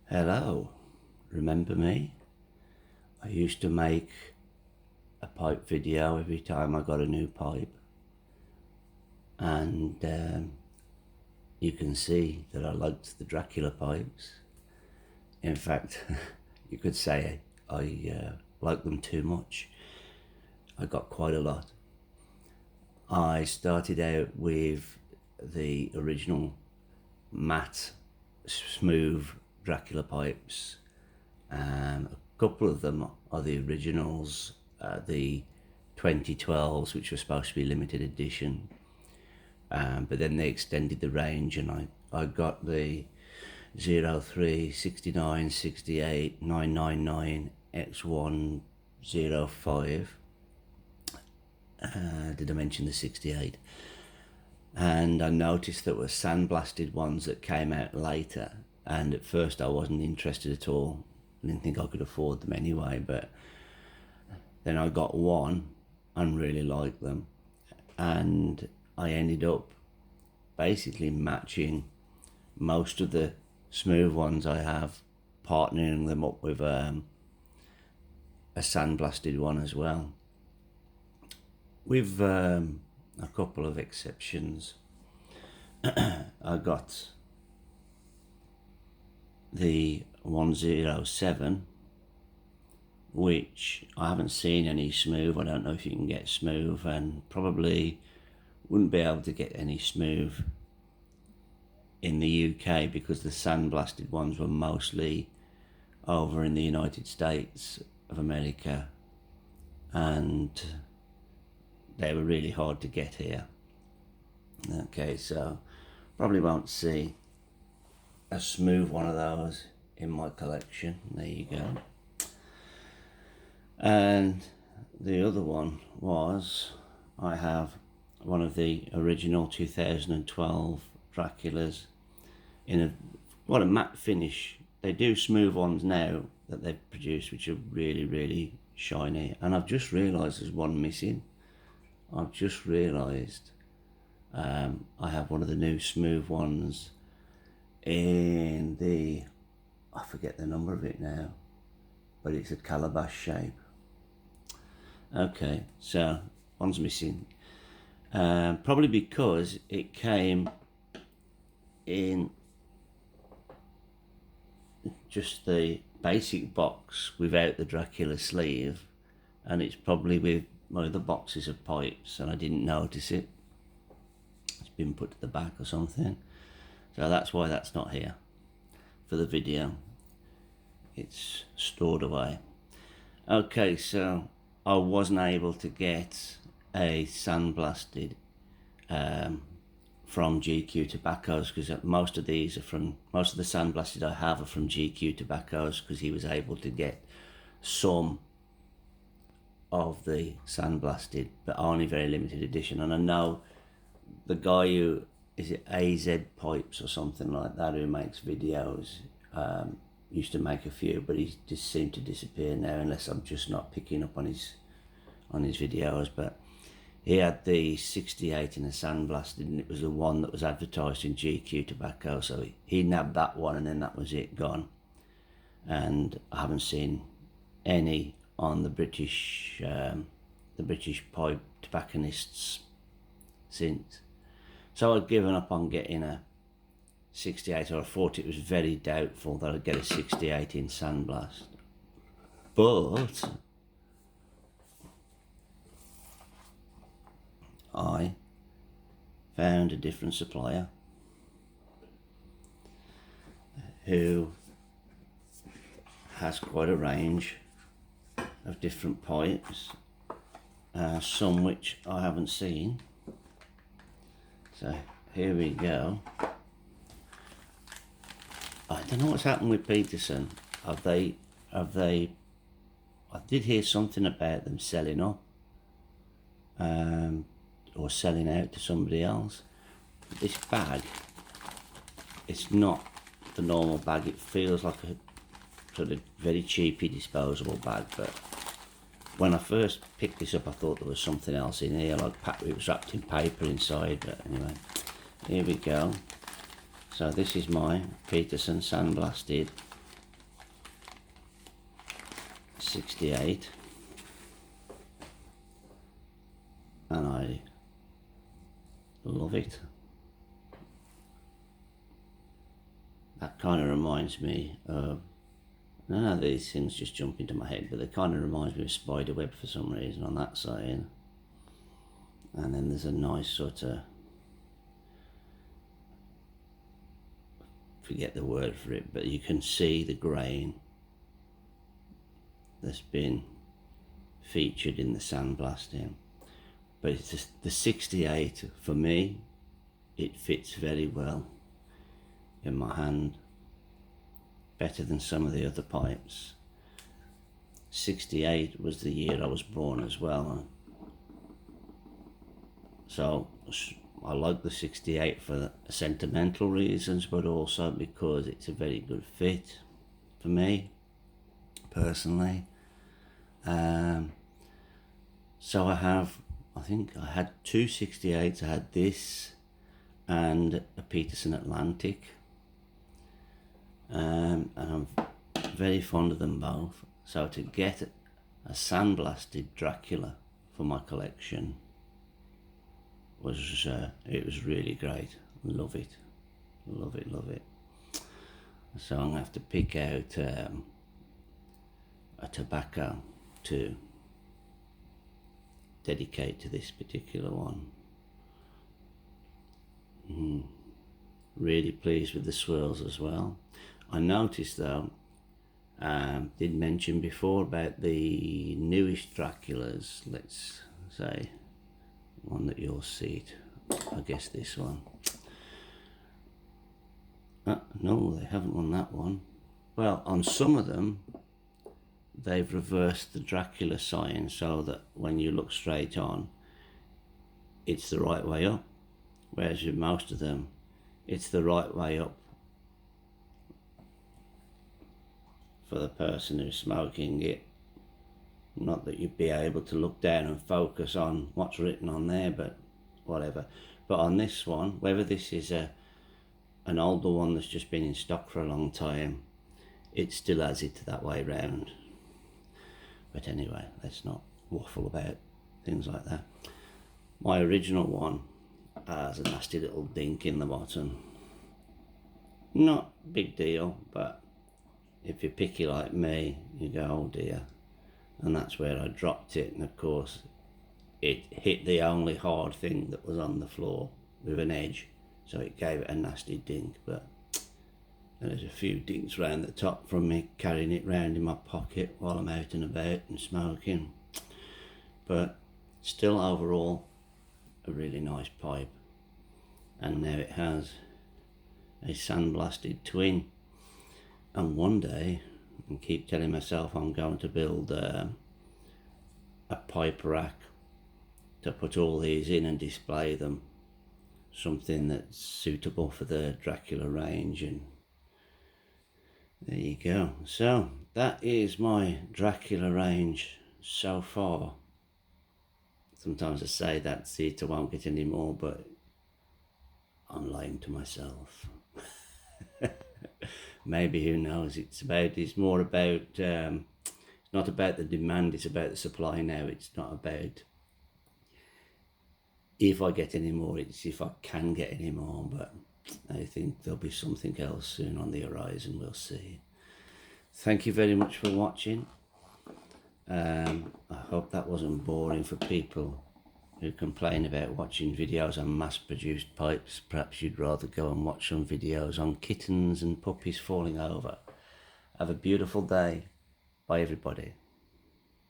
Hello, remember me? I used to make a pipe video every time I got a new pipe, and you can see that I liked the Dracula pipes. In fact, you could say I liked them too much. I got quite a lot. I started out with the original matte, smooth Dracula pipes. A couple of them are the originals, the 2012s, which were supposed to be limited edition. But then they extended the range, and I got the 03, 69, 68, 999, X105. Did I mention the 68? And I noticed there were sandblasted ones that came out later, and at first I wasn't interested at all. I didn't think I could afford them anyway, but then I got one and really liked them, and I ended up basically matching most of the smooth ones I have, partnering them up with a sandblasted one as well, with a couple of exceptions. I got the 107, which I haven't seen any smooth. I don't know if you can get smooth, and probably wouldn't be able to get any smooth in the UK because the sandblasted ones were mostly over in the United States of America, and they were really hard to get here. Okay, so probably won't see a smooth one of those in my collection. There you go. And the other one was, I have one of the original 2012 Draculas in a matte finish. They do smooth ones now that they've produced, which are really, really shiny. And I've just realised there's one missing. I've just realised I have one of the new smooth ones in the, I forget the number of it now, but it's a calabash shape. Okay, so one's missing. Probably because it came in just the basic box without the Dracula sleeve, and it's probably with one of the boxes of pipes, and I didn't notice it. It's been put to the back or something, so that's why that's not here for the video. It's stored away. Okay, so I wasn't able to get a sandblasted from GQ Tobaccos, because most of the sandblasted I have are from GQ Tobaccos, because he was able to get some of the sandblasted, but only very limited edition. And I know the guy who, is it AZ Pipes or something like that, who makes videos, used to make a few, but he just seemed to disappear now, unless I'm just not picking up on his videos. But he had the 68 in a sandblasted, and it was the one that was advertised in GQ Tobacco, so he nabbed that one, and then that was it, gone. And I haven't seen any on the British pipe tobacconists since. So I'd given up on getting a 68, or I thought it was very doubtful that I'd get a 68 in sandblast. But I found a different supplier who has quite a range of different pipes, some which I haven't seen. So here we go. I don't know what's happened with Peterson. Have they? I did hear something about them selling up, or selling out to somebody else. This bag, it's not the normal bag. It feels like a sort of very cheapy disposable bag, but when I first picked this up I thought there was something else in here, like it was wrapped in paper inside. But anyway, here we go. So this is my Peterson sandblasted 68, and I love it. That kind of reminds me of, none of these things just jump into my head, but it kind of reminds me of Spiderweb for some reason on that side. And then there's a nice sort of, forget the word for it, but you can see the grain that's been featured in the sandblasting. But it's just the 68, for me, it fits very well in my hand, better than some of the other pipes. 68 was the year I was born as well, so I like the 68 for sentimental reasons, but also because it's a very good fit for me personally. So I think I had two 68s. I had this and a Peterson Atlantic, and I'm very fond of them both. So to get a sandblasted Dracula for my collection was it was really great. Love it, love it, love it. So I'm gonna have to pick out a tobacco to dedicate to this particular one. Really pleased with the swirls as well. I noticed though, did mention before about the newest Draculas, let's say one that you'll see it, I guess this one. No, they haven't won that one. Well, on some of them they've reversed the Dracula sign so that when you look straight on it's the right way up, whereas with most of them it's the right way up for the person who's smoking it. Not that you'd be able to look down and focus on what's written on there, but whatever. But on this one, whether this is an older one that's just been in stock for a long time, it still has it that way round. But anyway, let's not waffle about things like that. My original one has a nasty little dink in the bottom. Not big deal, but if you're picky like me, you go, oh dear. And that's where I dropped it, and of course it hit the only hard thing that was on the floor with an edge, so it gave it a nasty dink. But there's a few dinks round the top from me carrying it round in my pocket while I'm out and about and smoking. But still, overall, a really nice pipe. And now it has a sandblasted twin, and one day, and keep telling myself I'm going to build a pipe rack to put all these in and display them, something that's suitable for the Dracula range. And there you go. So that is my Dracula range so far. Sometimes I say that's it, I won't get any more, but I'm lying to myself. Maybe, who knows? It's more about it's not about the demand, it's about the supply now. It's not about if I get any more, it's if I can get any more. But I think there'll be something else soon on the horizon, we'll see. Thank you very much for watching. I hope that wasn't boring for people who complain about watching videos on mass-produced pipes. Perhaps you'd rather go and watch some videos on kittens and puppies falling over. Have a beautiful day. Bye everybody.